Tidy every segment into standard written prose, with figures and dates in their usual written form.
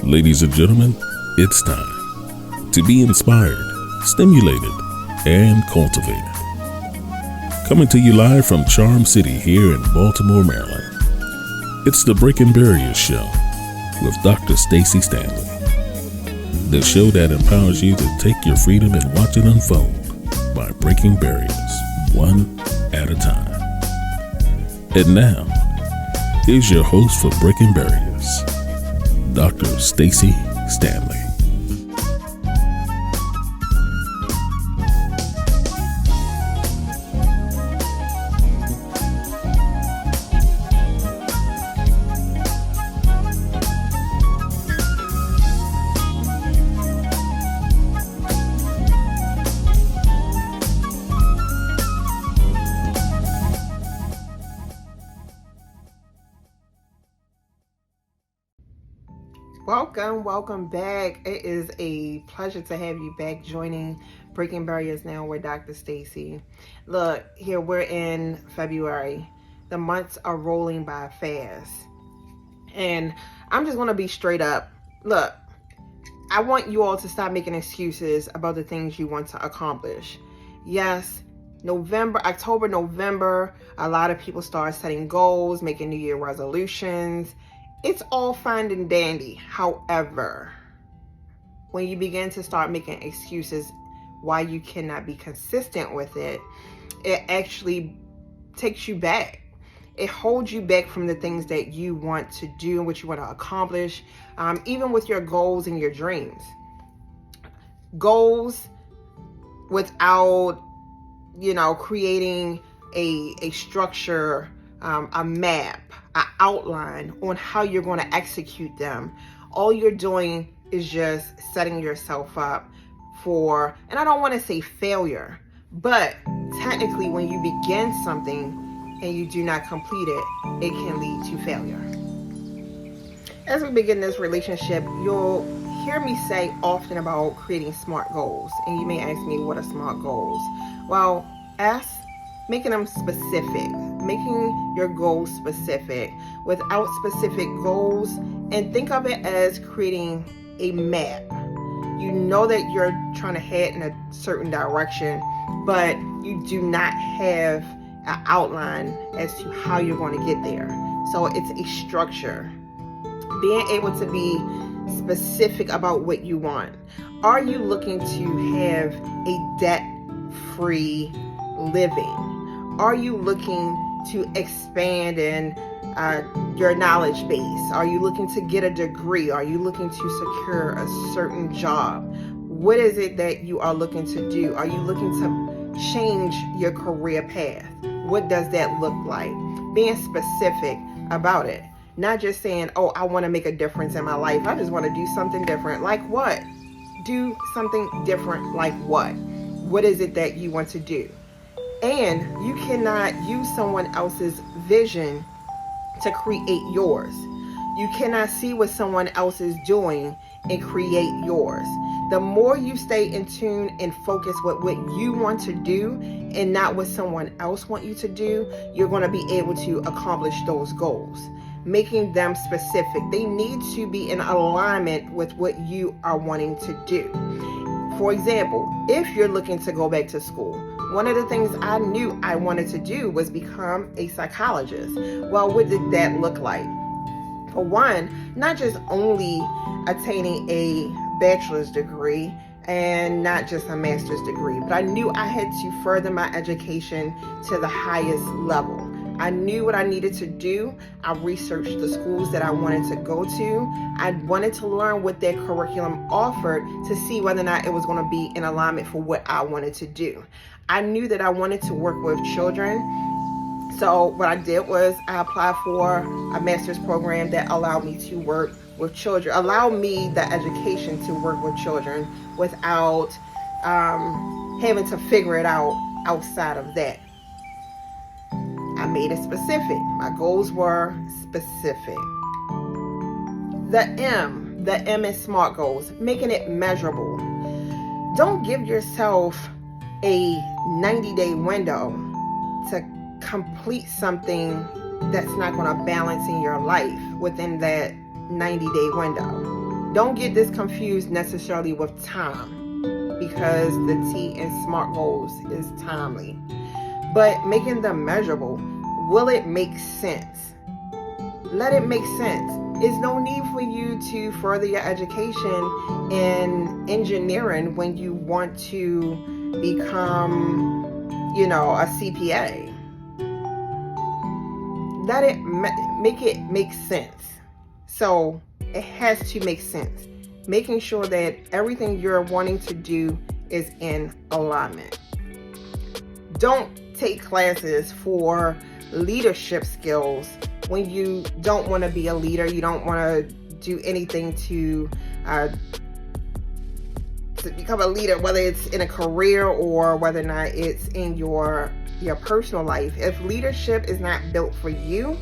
Ladies and gentlemen, it's time to be inspired, stimulated, and cultivated. Coming to you live from Charm City here in Baltimore, Maryland. It's the Breaking Barriers Show with Dr. Stacy Stanley. The show that empowers you to take your freedom and watch it unfold by breaking barriers one at a time. And now, here's your host for Breaking Barriers, Dr. Stacy Stanley. Welcome back. It is a pleasure to have you back joining Breaking Barriers now with Dr. Stacy. Look, here we're in February. The months are rolling by fast. And I'm just going to be straight up. Look, I want you all to stop making excuses about the things you want to accomplish. Yes, October, November, a lot of people start setting goals, making New Year resolutions. It's all fine and dandy. However, when you begin to start making excuses why you cannot be consistent with it, it actually takes you back. It holds you back from the things that you want to do and what you want to accomplish, even with your goals and your dreams. Goals without, creating a structure, a map, an outline on how you're going to execute them. All you're doing is just setting yourself up for, and I don't want to say failure, but technically when you begin something and you do not complete it, it can lead to failure. As we begin this relationship, you'll hear me say often about creating SMART goals. And you may ask me, what are SMART goals? Well, making them specific, making your goals specific without specific goals, and think of it as creating a map. You know that you're trying to head in a certain direction, but you do not have an outline as to how you're going to get there. So it's a structure. Being able to be specific about what you want. Are you looking to have a debt-free living? Are you looking to expand in your knowledge base? Are you looking to get a degree? Are you looking to secure a certain job? What is it that you are looking to do? Are you looking to change your career path? What does that look like? Being specific about it. Not just saying, I want to make a difference in my life. I just want to do something different. Like what? Do something different like what? What is it that you want to do? And you cannot use someone else's vision to create yours. You cannot see what someone else is doing and create yours. The more you stay in tune and focus with what you want to do and not what someone else wants you to do, you're going to be able to accomplish those goals. Making them specific. They need to be in alignment with what you are wanting to do. For example, if you're looking to go back to school, one of the things I knew I wanted to do was become a psychologist. Well, what did that look like? For one, not just only attaining a bachelor's degree and not just a master's degree, but I knew I had to further my education to the highest level. I knew what I needed to do. I researched the schools that I wanted to go to. I wanted to learn what their curriculum offered to see whether or not it was going to be in alignment for what I wanted to do. I knew that I wanted to work with children. So what I did was I applied for a master's program that allowed me to work with children, allowed me the education to work with children without having to figure it out outside of that. I made it specific. My goals were specific. The M is SMART goals, making it measurable. Don't give yourself a 90-day window to complete something that's not going to balance in your life within that 90-day window. Don't get this confused necessarily with time, because the T in SMART goals is timely. But making them measurable, will it make sense? Let it make sense. There's no need for you to further your education in engineering when you want to become, a CPA. Let it make it make sense. So it has to make sense. Making sure that everything you're wanting to do is in alignment. Don't take classes for leadership skills when you don't want to be a leader. You don't want to do anything to become a leader, whether it's in a career or whether or not it's in your personal life. If leadership is not built for you,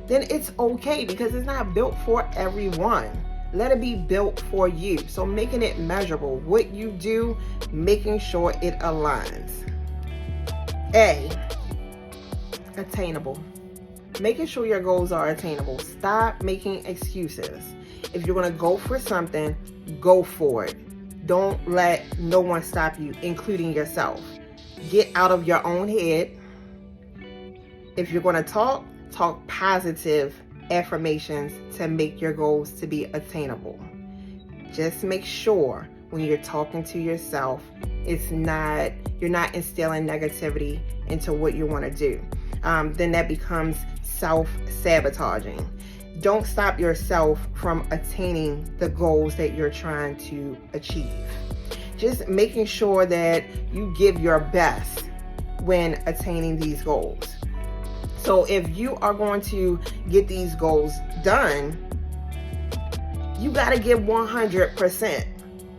then it's okay, because it's not built for everyone. Let it be built for you. So making it measurable, what you do, making sure it aligns. A, attainable. Making sure your goals are attainable. Stop making excuses. If you're going to go for something, go for it. Don't let no one stop you, including yourself. Get out of your own head. If you're going to talk positive affirmations to make your goals to be attainable. Just make sure when you're talking to yourself, you're not instilling negativity into what you want to do. Then that becomes self-sabotaging. Don't stop yourself from attaining the goals that you're trying to achieve. Just making sure that you give your best when attaining these goals. So if you are going to get these goals done, you got to give 100%.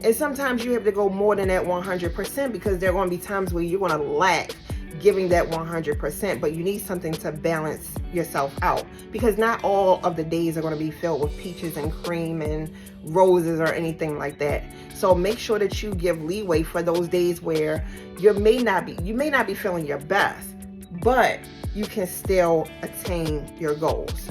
And sometimes you have to go more than that 100%, because there are going to be times where you're going to lack giving that 100%, but you need something to balance yourself out, because not all of the days are going to be filled with peaches and cream and roses or anything like that. So make sure that you give leeway for those days where you may not be feeling your best, but you can still attain your goals.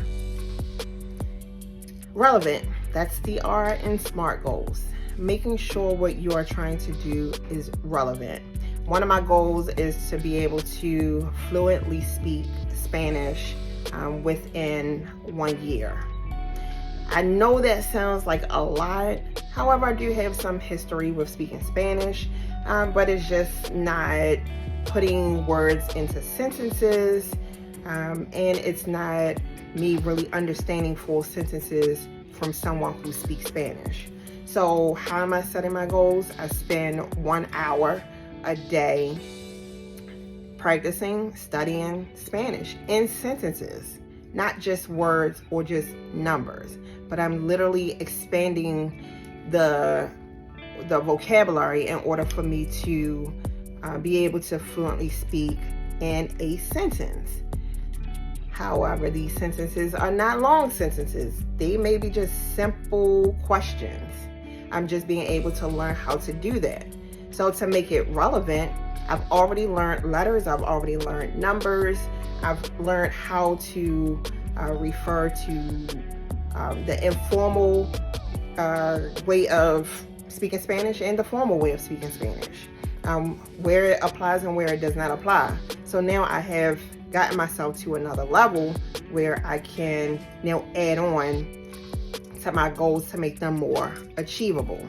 Relevant, that's the R in SMART goals. Making sure what you are trying to do is relevant. One of my goals is to be able to fluently speak Spanish within 1 year. I know that sounds like a lot. However, I do have some history with speaking Spanish, but it's just not putting words into sentences, and it's not me really understanding full sentences from someone who speaks Spanish. So how am I setting my goals? I spend 1 hour a day practicing, studying Spanish in sentences, not just words or just numbers, but I'm literally expanding the vocabulary in order for me to be able to fluently speak in a sentence. However, these sentences are not long sentences. They may be just simple questions. I'm just being able to learn how to do that. So to make it relevant, I've already learned letters, I've already learned numbers, I've learned how to refer to the informal way of speaking Spanish and the formal way of speaking Spanish, where it applies and where it does not apply. So now I have gotten myself to another level where I can now add on to my goals to make them more achievable.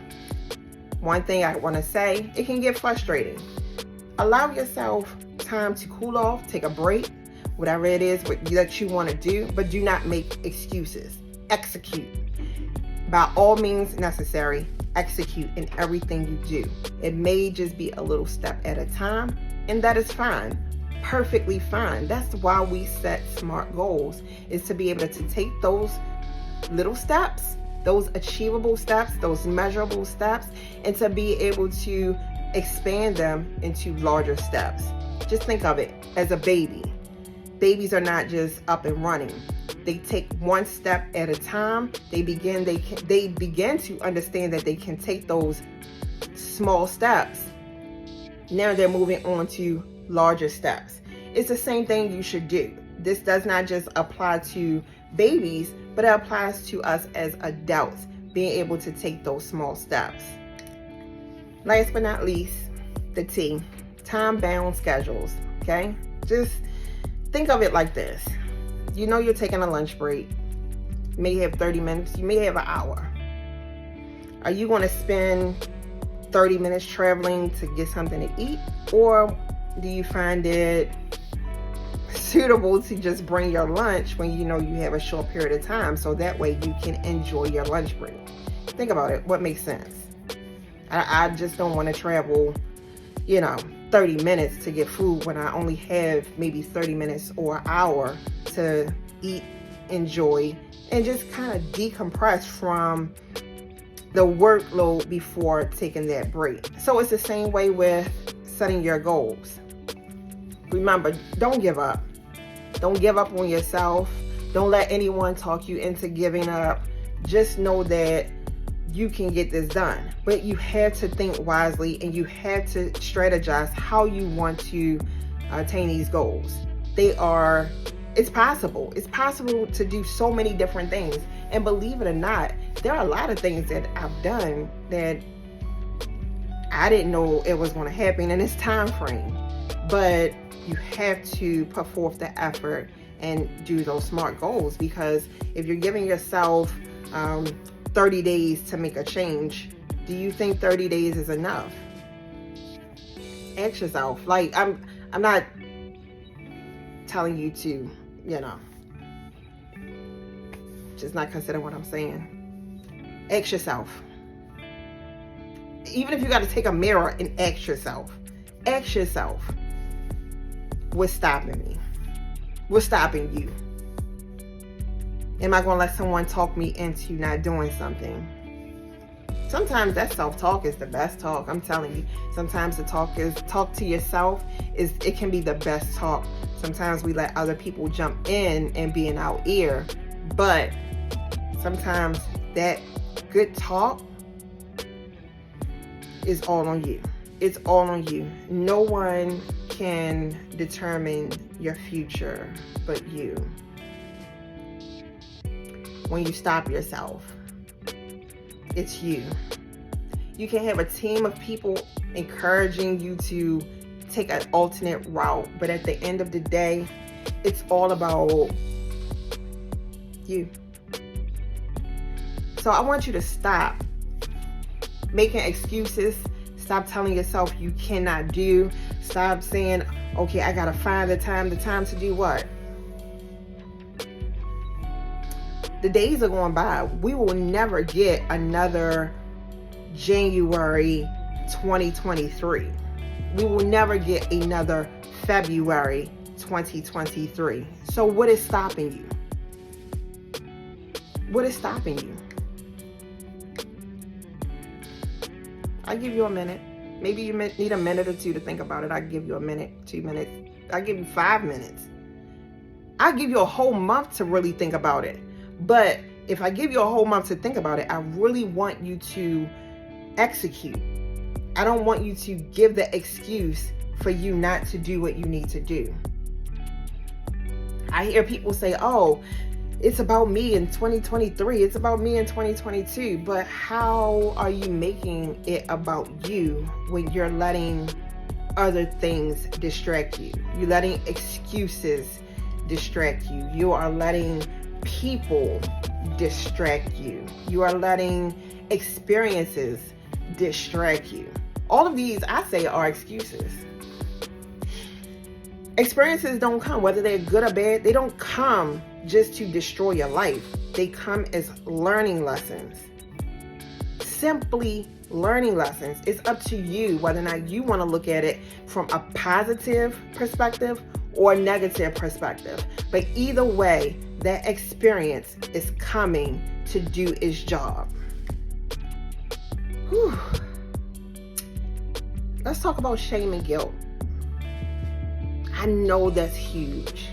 One thing I want to say, it can get frustrating. Allow yourself time to cool off, take a break, whatever it is that you want to do, but do not make excuses. Execute. By all means necessary, execute in everything you do. It may just be a little step at a time, and that is fine. Perfectly fine. That's why we set SMART goals, is to be able to take those little steps, those achievable steps, those measurable steps, and to be able to expand them into larger steps. Just think of it as a baby. Babies are not just up and running. They take one step at a time. They begin to understand that they can take those small steps. Now they're moving on to larger steps. It's the same thing you should do. This does not just apply to babies, but it applies to us as adults. being able to take those small steps. Last but not least, the T, time-bound schedules, okay? Just think of it like this. You know you're taking a lunch break. You may have 30 minutes, you may have an hour. Are you going to spend 30 minutes traveling to get something to eat? Or do you find it suitable to just bring your lunch when you know you have a short period of time, so that way you can enjoy your lunch break? Think about it. What makes sense? I just don't want to travel, 30 minutes to get food when I only have maybe 30 minutes or an hour to eat, enjoy, and just kind of decompress from the workload before taking that break. So it's the same way with setting your goals. Remember, don't give up. Don't give up on yourself. Don't let anyone talk you into giving up. Just know that you can get this done. But you have to think wisely, and you have to strategize how you want to attain these goals. It's possible. It's possible to do so many different things. And believe it or not, there are a lot of things that I've done that I didn't know it was going to happen in this time frame. But you have to put forth the effort and do those SMART goals, because if you're giving yourself 30 days to make a change, do you think 30 days is enough? Ask yourself. I'm not telling you to, just not consider what I'm saying. Ask yourself. Even if you got to take a mirror and ask yourself, what's stopping me? What's stopping you? Am I going to let someone talk me into not doing something? Sometimes that self-talk is the best talk. I'm telling you. Sometimes the talk to yourself it can be the best talk. Sometimes we let other people jump in and be in our ear, but sometimes that good talk is all on you. It's all on you. No one can determine your future but you. When you stop yourself, it's you. You can have a team of people encouraging you to take an alternate route, but at the end of the day, it's all about you. So I want you to stop making excuses. Stop telling yourself you cannot do. Stop saying, okay, I gotta find the time to do what? The days are going by. We will never get another January 2023. We will never get another February 2023. So what is stopping you? What is stopping you? I'll give you a minute. Maybe you need a minute or two to think about it. I'll give you a minute, 2 minutes. I'll give you 5 minutes. I'll give you a whole month to really think about it. But if I give you a whole month to think about it, I really want you to execute. I don't want you to give the excuse for you not to do what you need to do. I hear people say, oh, it's about me in 2023. It's about me in 2022. But how are you making it about you when you're letting other things distract you? You're letting excuses distract you. You are letting people distract you. You are letting experiences distract you. All of these, I say, are excuses. Experiences don't come, whether they're good or bad, they don't come just to destroy your life. They come as learning lessons. Simply learning lessons. It's up to you whether or not you want to look at it from a positive perspective or a negative perspective. But either way, that experience is coming to do its job. Whew. Let's talk about shame and guilt. I know that's huge.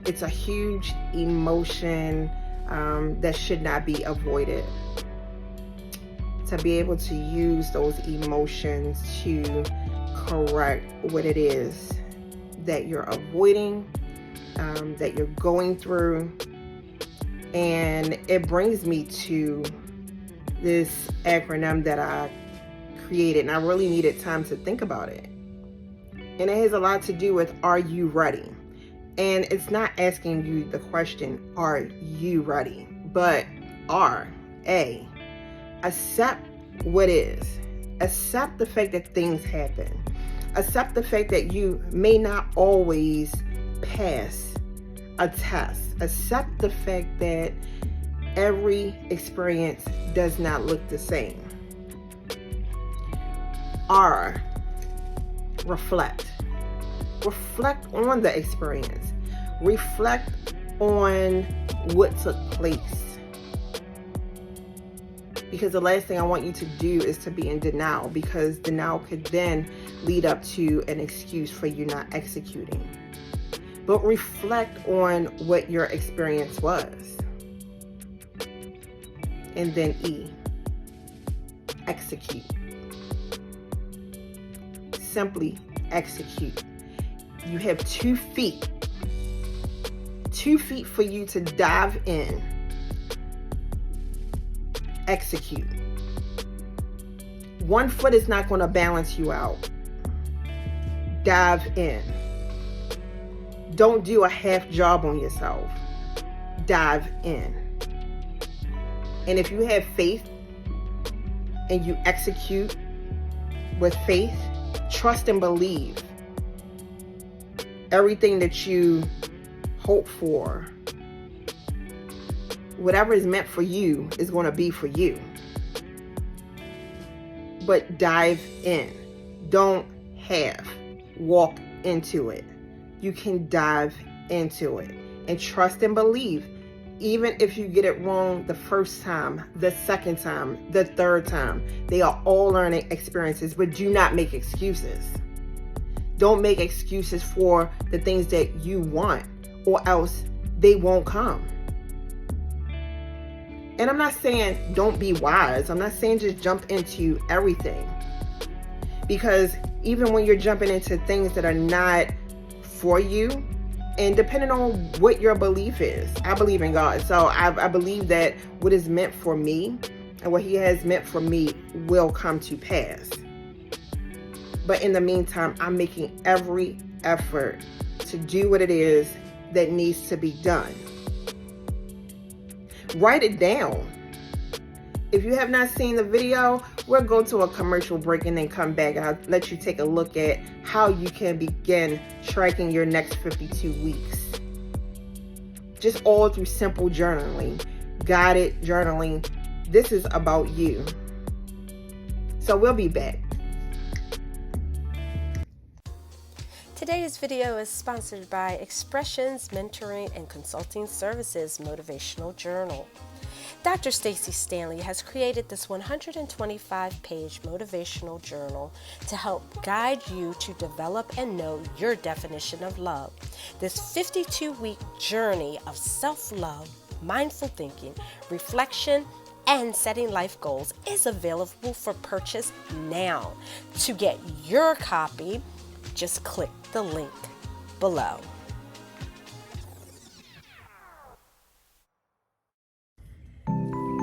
It's a huge emotion that should not be avoided. To be able to use those emotions to correct what it is that you're avoiding, that you're going through, And it brings me to this acronym that I created, and I really needed time to think about it. And it has a lot to do with, are you ready? And it's not asking you the question, are you ready? But A, accept what is. Accept the fact that things happen. Accept the fact that you may not always pass a test. Accept the fact that every experience does not look the same. R, reflect. Reflect on the experience. Reflect on what took place. Because the last thing I want you to do is to be in denial, because denial could then lead up to an excuse for you not executing. But reflect on what your experience was. And then E, execute. Simply execute. You have 2 feet. 2 feet for you to dive in. Execute. 1 foot is not going to balance you out. Dive in. Don't do a half job on yourself. Dive in. And if you have faith and you execute with faith, trust and believe, everything that you hope for, whatever is meant for you is going to be for you. But dive in. Don't walk into it. You can dive into it and trust and believe. Even if you get it wrong the first time, the second time, the third time, they are all learning experiences, but do not make excuses. Don't make excuses for the things that you want, or else they won't come. And I'm not saying don't be wise. I'm not saying just jump into everything. Because even when you're jumping into things that are not for you, and depending on what your belief is, I believe in God. So I believe that what is meant for me and what He has meant for me will come to pass. But in the meantime, I'm making every effort to do what it is that needs to be done. Write it down. If you have not seen the video, we'll go to a commercial break and then come back, and I'll let you take a look at how you can begin tracking your next 52 weeks. Just all through simple journaling, guided journaling. This is about you. So we'll be back. Today's video is sponsored by Expressions Mentoring and Consulting Services Motivational Journal. Dr. Stacey Stanley has created this 125-page motivational journal to help guide you to develop and know your definition of love. This 52-week journey of self-love, mindful thinking, reflection, and setting life goals is available for purchase now. To get your copy, just click the link below.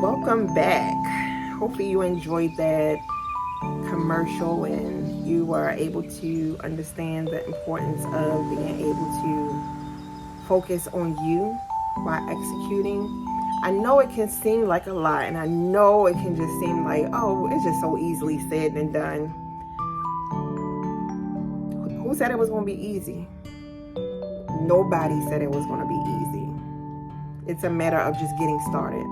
Welcome back. Hopefully you enjoyed that commercial and you were able to understand the importance of being able to focus on you while executing. I know it can seem like a lot, and I know it can just seem like, oh, it's just so easily said and done. Who said it was going to be easy? Nobody said it was going to be easy. It's a matter of just getting started.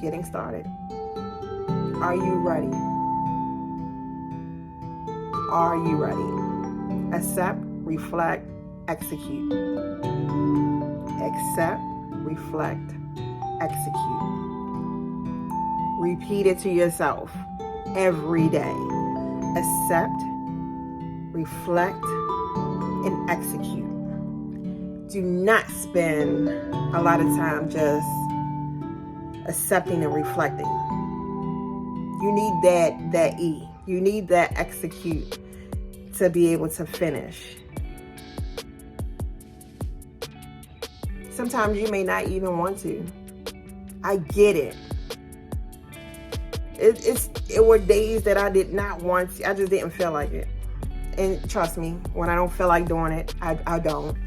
Getting started. Are you ready? Are you ready? Accept, reflect, execute. Accept, reflect, execute. Repeat it to yourself every day. Accept, reflect, and execute. Do not spend a lot of time just accepting and reflecting. You need that E. You need that execute to be able to finish. Sometimes you may not even want to. I get it. It were days that I did not want to. I just didn't feel like it. And trust me, when I don't feel like doing it, I don't.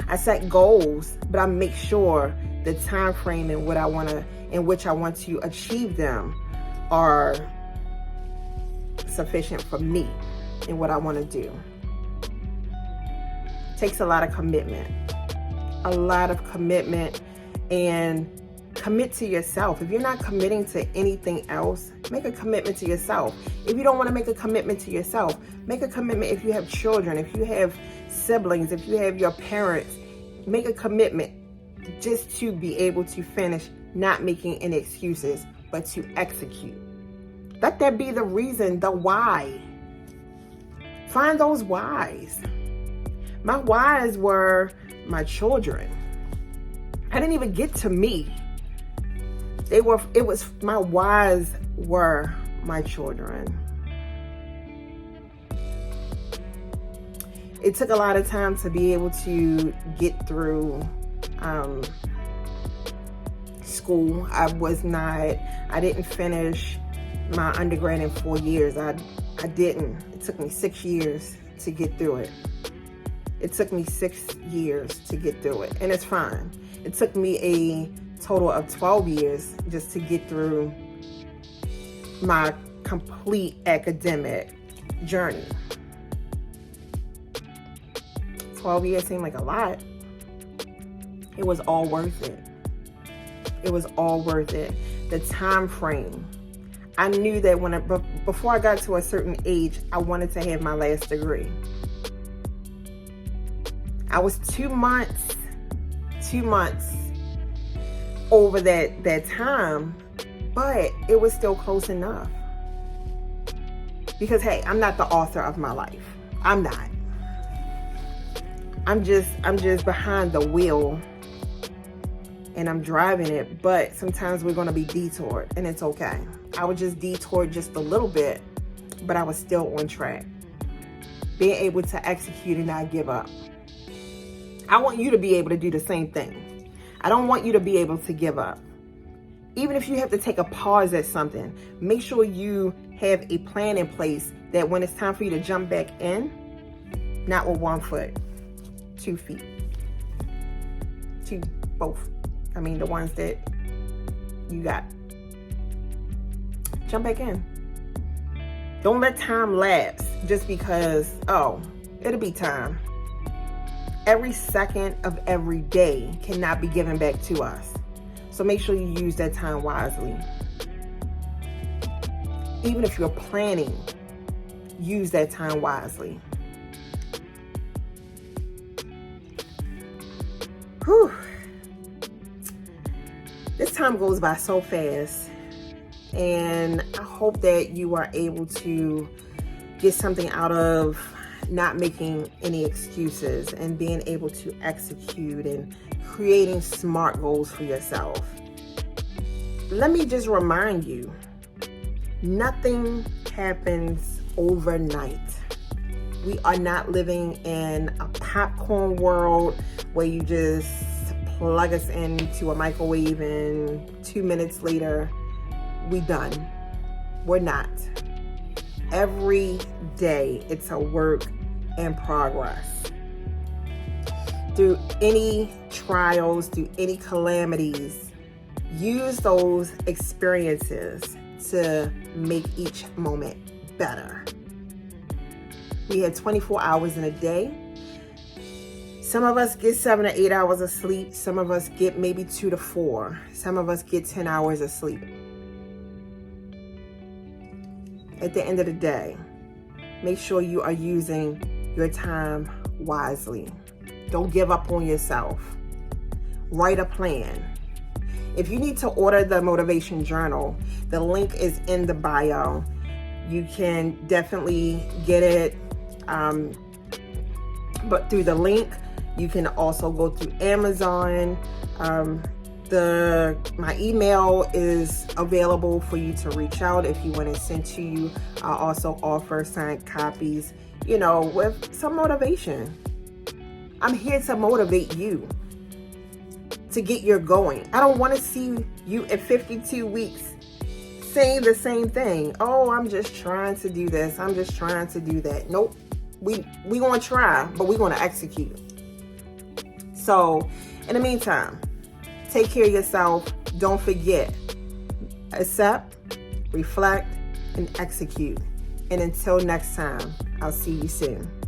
I set goals, but I make sure the time frame in which I want to achieve them are sufficient for me and what I want to do. It takes a lot of commitment. And commit to yourself. If you're not committing to anything else, make a commitment to yourself. If you don't want to make a commitment to yourself, make a commitment if you have children, if you have siblings, if you have your parents, make a commitment just to be able to finish, not making any excuses, but to execute. Let that be the reason, the why. Find those whys. My whys were my children. I didn't even get to me. My whys were my children. It took a lot of time to be able to get through school. I didn't finish my undergrad in 4 years. I didn't. It took me 6 years to get through it. And it's fine. It took me a total of 12 years just to get through my complete academic journey. 12 years seemed like a lot. It was all worth it. The time frame. I knew that before I got to a certain age, I wanted to have my last degree. I was 2 months over that time, but it was still close enough. Because hey, I'm not the author of my life. I'm not. I'm just behind the wheel and I'm driving it, but sometimes we're going to be detoured and it's okay. I was just detoured just a little bit, but I was still on track. Being able to execute and not give up. I want you to be able to do the same thing. I don't want you to be able to give up. Even if you have to take a pause at something, make sure you have a plan in place that when it's time for you to jump back in, not with 1 foot, 2 feet. Both. I mean, the ones that you got. Jump back in. Don't let time lapse just because, it'll be time. Every second of every day cannot be given back to us. So make sure you use that time wisely. Even if you're planning, use that time wisely. Whew. This time goes by so fast, and I hope that you are able to get something out of not making any excuses and being able to execute and creating smart goals for yourself. Let me just remind you, nothing happens overnight. We are not living in a popcorn world where you just plug us into a microwave and 2 minutes later, we done. We're not. Every day, it's a work in progress. Through any trials, through any calamities, use those experiences to make each moment better. We have 24 hours in a day. Some of us get 7 to 8 hours of sleep. Some of us get maybe 2 to 4. Some of us get 10 hours of sleep. At the end of the day, make sure you are using your time wisely. Don't give up on yourself. Write a plan. If you need to order the motivation journal, the link is in the bio. You can definitely get it, but through the link. You can also go through Amazon. My email is available for you to reach out if you want it sent to you. I also offer signed copies, with some motivation. I'm here to motivate you to get your going. I don't want to see you at 52 weeks saying the same thing. Oh, I'm just trying to do this. I'm just trying to do that. Nope. We going to try, but we going to execute. So, in the meantime, take care of yourself. Don't forget. Accept, reflect, and execute. And until next time, I'll see you soon.